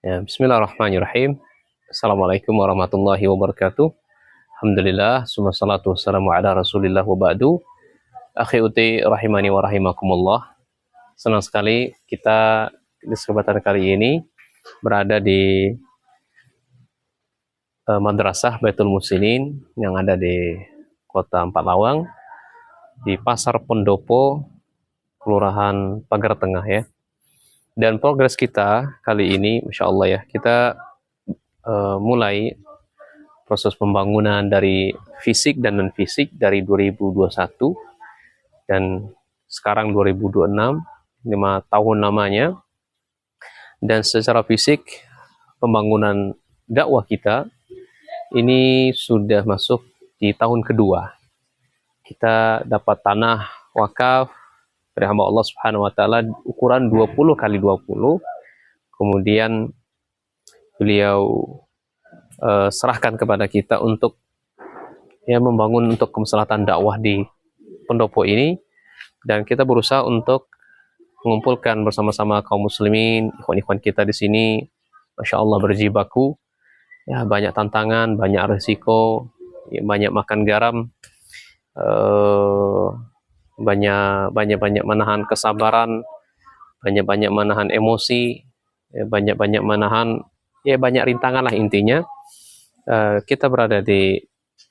Ya, bismillahirrahmanirrahim. Assalamualaikum warahmatullahi wabarakatuh. Alhamdulillah, summa salatu wassalamu ala rasulillah wa ba'du. Akhi uti rahimani wa rahimakumullah. Senang sekali kita di kesempatan kali ini berada di Madrasah Baitul Muslimin yang ada di Kota Empat Lawang, di Pasar Pendopo, Kelurahan Pagar Tengah ya. Dan progres kita kali ini, Masya Allah ya, kita mulai proses pembangunan dari fisik dan non-fisik dari 2021 dan sekarang 2026, 5 tahun lamanya. Dan secara fisik pembangunan dakwah kita ini sudah masuk di tahun kedua. Kita dapat tanah wakaf dari hamba Allah Subhanahu wa taala ukuran 20 kali 20. Kemudian beliau serahkan kepada kita untuk membangun untuk kemaslahatan dakwah di pendopo ini, dan kita berusaha untuk mengumpulkan bersama-sama kaum muslimin, ikhwan-ikhwan kita di sini. Masya Allah berjibaku, ya banyak tantangan, banyak risiko, ya, banyak makan garam, banyak menahan kesabaran, banyak menahan emosi, ya, banyak menahan, ya banyak rintangan lah intinya. Kita berada di,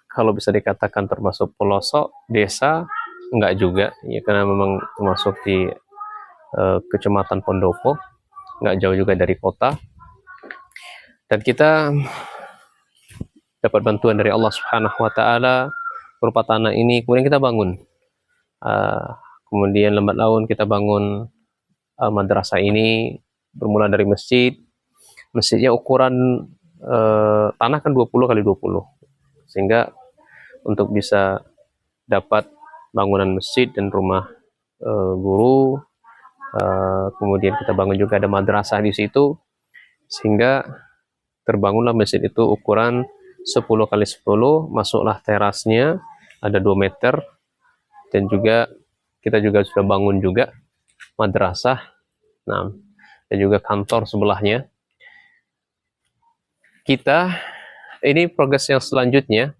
kalau bisa dikatakan termasuk pelosok desa, enggak juga ya, karena memang termasuk di Kecamatan Pendopo, enggak jauh juga dari kota. Dan kita dapat bantuan dari Allah Subhanahu wa taala berupa tanah ini, kemudian kita bangun. Kemudian lambat laun kita bangun madrasah ini, bermula dari masjid. Masjidnya ukuran tanah kan 20 kali 20, sehingga untuk bisa dapat bangunan masjid dan rumah guru, kemudian kita bangun juga ada madrasah di situ, sehingga terbangunlah masjid itu ukuran 10 kali 10, masuklah terasnya ada 2 meter, dan juga kita juga sudah bangun juga madrasah, nah, dan juga kantor sebelahnya. Kita ini progres yang selanjutnya,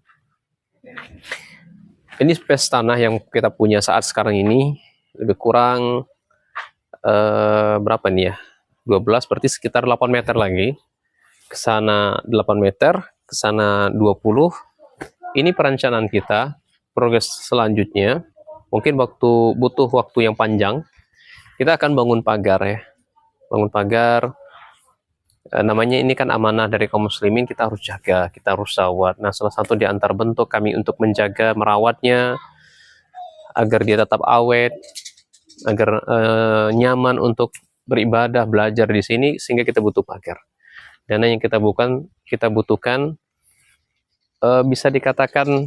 ini space tanah yang kita punya saat sekarang ini lebih kurang berapa nih ya, 12, berarti sekitar 8 meter lagi, ke sana 8 meter, ke sana 20. Ini perencanaan kita, progres selanjutnya mungkin butuh waktu yang panjang. Kita akan bangun pagar ya, bangun pagar. Namanya ini kan amanah dari kaum muslimin, kita harus jaga, kita harus rawat. Nah, salah satu di antar bentuk kami untuk menjaga, merawatnya agar dia tetap awet, agar nyaman untuk beribadah, belajar di sini, sehingga kita butuh pagar. Dana yang kita butuhkan bisa dikatakan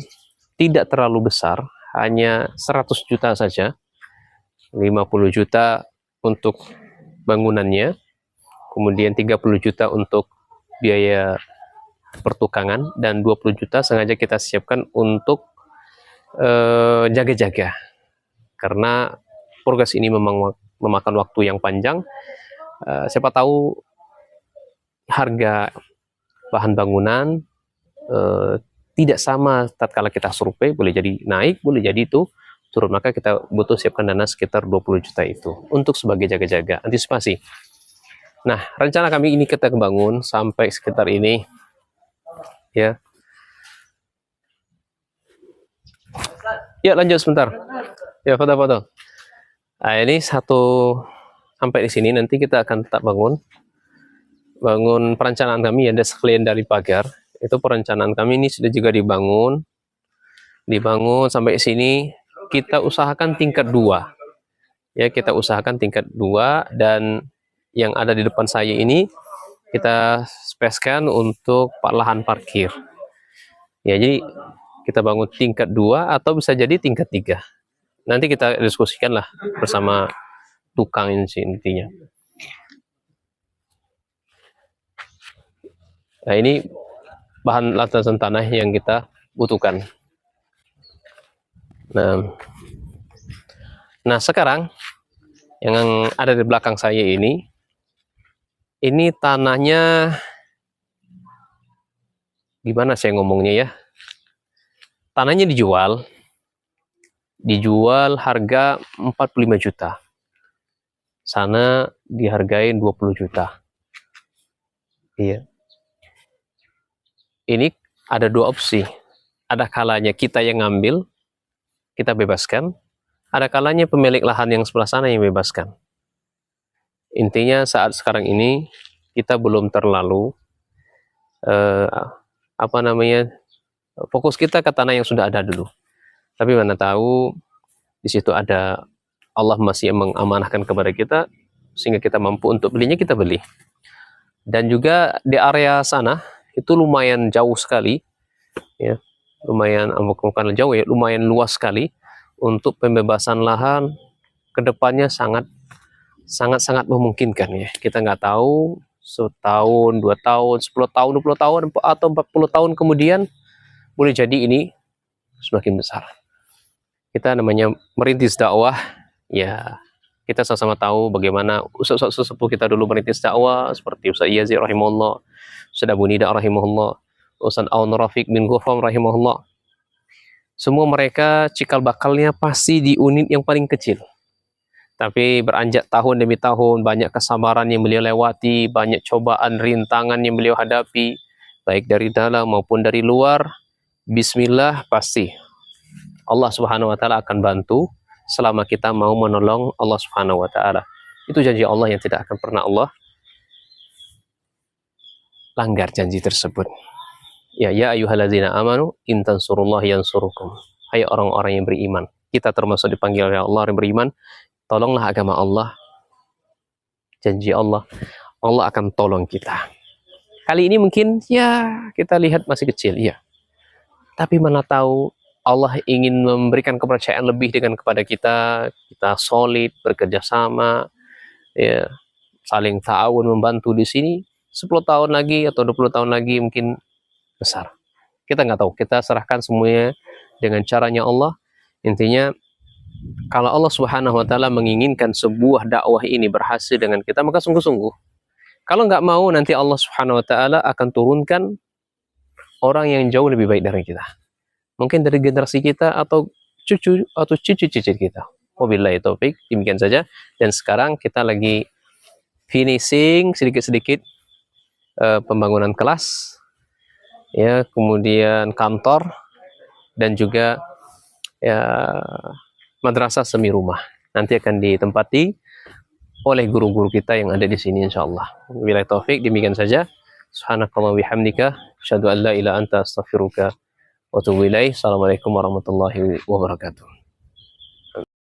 tidak terlalu besar, hanya 100 juta saja. 50 juta untuk bangunannya, kemudian 30 juta untuk biaya pertukangan, dan 20 juta sengaja kita siapkan untuk jaga-jaga, karena progres ini memang memakan waktu yang panjang. Siapa tahu harga bahan bangunan tidak sama tatkala kita survei, boleh jadi naik, boleh jadi itu turun, maka kita butuh siapkan dana sekitar 20 juta itu untuk sebagai jaga-jaga, antisipasi. Nah, rencana kami ini kita bangun sampai sekitar ini ya. Ya, lanjut sebentar. Ya, foto-foto. Nah, ini satu sampai di sini, nanti kita akan tetap bangun perencanaan kami ada sekalian dari pagar. Itu perencanaan kami ini sudah juga dibangun sampai sini. Kita usahakan tingkat 2 ya, kita usahakan tingkat 2, dan yang ada di depan saya ini kita spesikan untuk lahan parkir ya. Jadi kita bangun tingkat 2 atau bisa jadi tingkat 3, nanti kita diskusikan lah bersama tukang ini intinya. Nah, ini bahan lantasan tanah yang kita butuhkan. Nah sekarang yang ada di belakang saya ini Ini tanahnya gimana saya ngomongnya ya? Tanahnya dijual harga 45 juta. Sana dihargain 20 juta. Iya. Ini ada dua opsi. Ada kalanya kita yang ngambil, kita bebaskan. Ada kalanya pemilik lahan yang sebelah sana yang bebaskan. Intinya saat sekarang ini kita belum terlalu fokus kita ke tanah yang sudah ada dulu. Tapi mana tahu di situ ada Allah masih mengamanahkan kepada kita sehingga kita mampu untuk belinya, kita beli. Dan juga di area sana itu lumayan jauh sekali, ya, bukan jauh ya, lumayan luas sekali untuk pembebasan lahan. Kedepannya sangat memungkinkan ya. Kita nggak tahu setahun, 2 tahun, 10 tahun, 20 tahun, atau 40 tahun kemudian boleh jadi ini semakin besar. Kita namanya merintis dakwah, ya kita sama-sama tahu bagaimana ustaz sesepuh kita dulu merintis dakwah, seperti Ustaz Yazid rahimahullah, Ustaz Abu Nida rahimahullah, Ustaz Aun Rafiq bin Ghufam rahimahullah. Semua mereka cikal bakalnya pasti di unit yang paling kecil. Tapi beranjak tahun demi tahun, banyak kesabaran yang beliau lewati, banyak cobaan, rintangan yang beliau hadapi, baik dari dalam maupun dari luar. Bismillah, pasti Allah Subhanahu wa taala akan bantu selama kita mau menolong Allah Subhanahu wa taala. Itu janji Allah yang tidak akan pernah Allah langgar janji tersebut. Ya ayyuhallazina amanu in tansurullaha yansurukum. Hai orang-orang yang beriman. Kita termasuk dipanggil oleh Allah yang beriman. Tolonglah agama Allah. Janji Allah, Allah akan tolong kita. Kali ini mungkin ya kita lihat masih kecil, ya. Tapi mana tahu Allah ingin memberikan kepercayaan lebih kepada kita. Kita solid, bekerja sama, ya, saling ta'awun, membantu di sini. 10 tahun lagi atau 20 tahun lagi mungkin besar. Kita nggak tahu. Kita serahkan semuanya dengan caranya Allah. Intinya, kalau Allah Subhanahu wa taala menginginkan sebuah dakwah ini berhasil dengan kita, maka sungguh-sungguh. Kalau nggak mau, nanti Allah Subhanahu wa taala akan turunkan orang yang jauh lebih baik dari kita. Mungkin dari generasi kita atau cucu atau cucu-cucu kita. Wabillahi taufik, demikian saja. Dan sekarang kita lagi finishing sedikit-sedikit pembangunan kelas, ya, kemudian kantor, dan juga ya madrasah semi rumah. Nanti akan ditempati oleh guru-guru kita yang ada di sini insyaallah. Wabillahi taufik, demikian saja. Subhanakallah bihamdika, asyhadu an la ilaha anta astaghfiruka wa atubu ilaih. Assalamualaikum warahmatullahi wabarakatuh.